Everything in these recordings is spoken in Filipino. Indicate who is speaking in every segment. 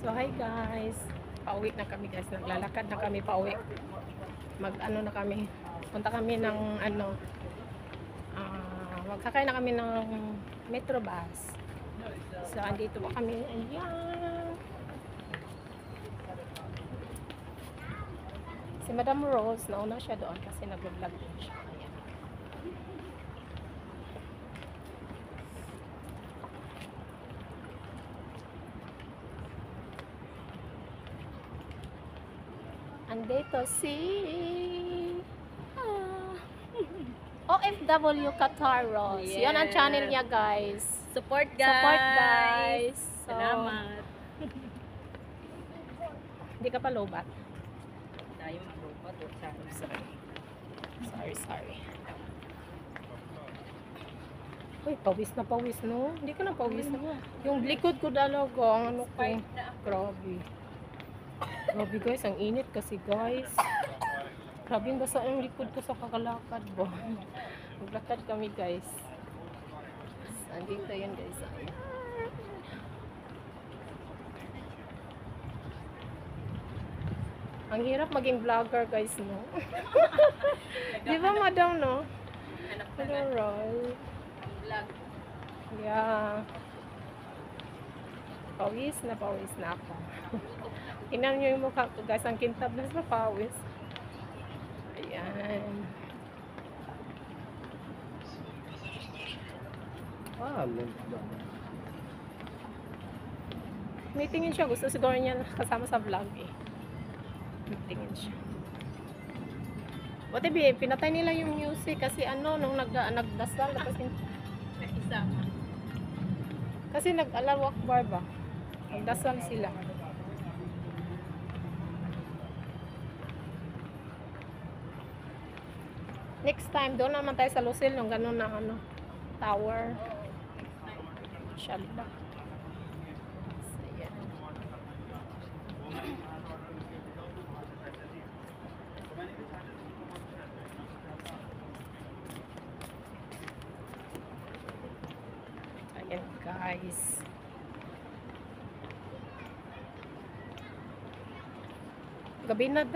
Speaker 1: So hi guys, pauwi na kami guys, naglalakad na kami pauwi. Mag-ano na kami, punta kami ng ano, magsakay na kami ng metro bus. So andito pa kami, ayan. Si Madam Rose, nauna siya doon kasi nag-vlog din siya. Ayan. Andito si OFW Qatar Rose.
Speaker 2: Yeah.
Speaker 1: Yan ang channel niya guys.
Speaker 2: Support guys.
Speaker 1: Support guys. So,
Speaker 2: Salamat.
Speaker 1: hindi ka pa lobat.
Speaker 2: Tayo mag-robot o sana.
Speaker 1: Sorry. Uy, pawis na pawis, no? Hindi ka na pawis na. Yung likod ko talaga, ang ano ko. Grabe. Grabe guys, ang init kasi guys. Grabe yung basa yung likod ko sa kakalakad ba. Maglakad kami guys. Andito yun guys. Ayan. Ang hirap maging vlogger guys, no? Di ba madam, no?
Speaker 2: Anak na
Speaker 1: Hello, Roy.
Speaker 2: vlog.
Speaker 1: Yeah. Pawis na ako. Tingnan nyo yung mukha ko guys, ang kintab na sa pawis. Ayan. May tingin siya, gusto siguro niya kasama sa vlog eh. May tingin siya. Buti pinatay nila yung music kasi ano, nung nagdasal kasi
Speaker 2: Nakisama.
Speaker 1: kasi nag-alawak bar ba? Nagdasal sila. Next time, doon naman tayo sa Lucille, nung gano'n na ano, tower. Shall ba? So, yan. Ayan guys. Gabi na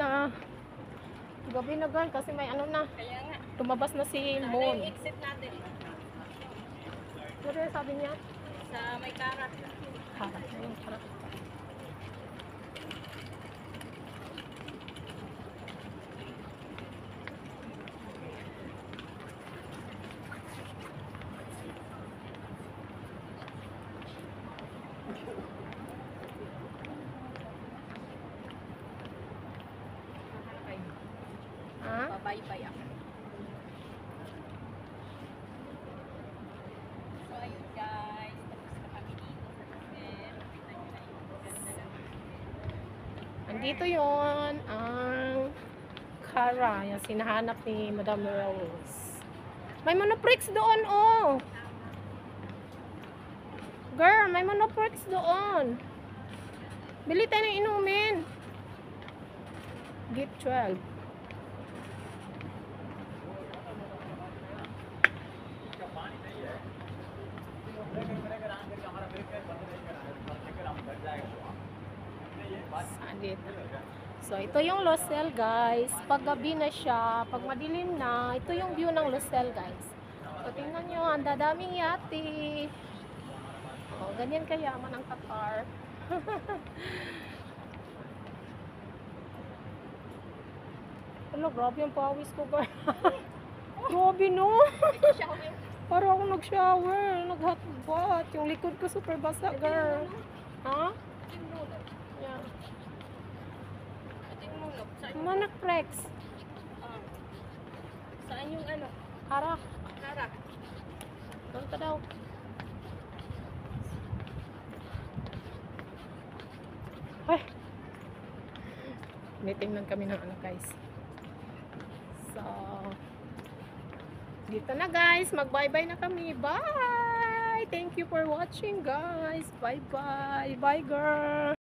Speaker 1: guys, kasi may ano na.
Speaker 2: Kaya nga.
Speaker 1: Tumabas na si
Speaker 2: Ano
Speaker 1: Moon.
Speaker 2: yung exit natin?
Speaker 1: Ano rin sabi niya?
Speaker 2: Sa may karat.
Speaker 1: Harap na yung harap. Ha?
Speaker 2: Babay-bay ako. So ayun guys. Tapos na kami dito sa hotel. Kita nyo na yung ganda ng
Speaker 1: Andito yon ang Cara, yung sinahanap ni Madam Rose. May monoprix doon, oh! Girl, may monoprix doon. Bili tayo ng inumin. Gift 12. Andito. So, ito yung Lucelle, guys. Pag gabi na siya, pag madilim na, ito yung view ng Lucelle, guys. So, tingnan nyo, ang dadaming yati. Oh, ganyan kayaman ang Qatar. Ano, grabe yung pawis ko, guys. Grabe, no?
Speaker 2: shower.
Speaker 1: Para ako nag-shower, nag-hot bath. Yung likod ko super basa, girl. Ha? Yeah.
Speaker 2: Ito yung mulok. Saan yung
Speaker 1: Monoprex.
Speaker 2: Saan yung ano?
Speaker 1: Harak.
Speaker 2: Karat.
Speaker 1: Doon ka daw. Ay. Meeting lang kami ng ano guys. So, dito na guys. Mag-bye-bye na kami. Bye! Thank you for watching guys. Bye-bye. Bye girl.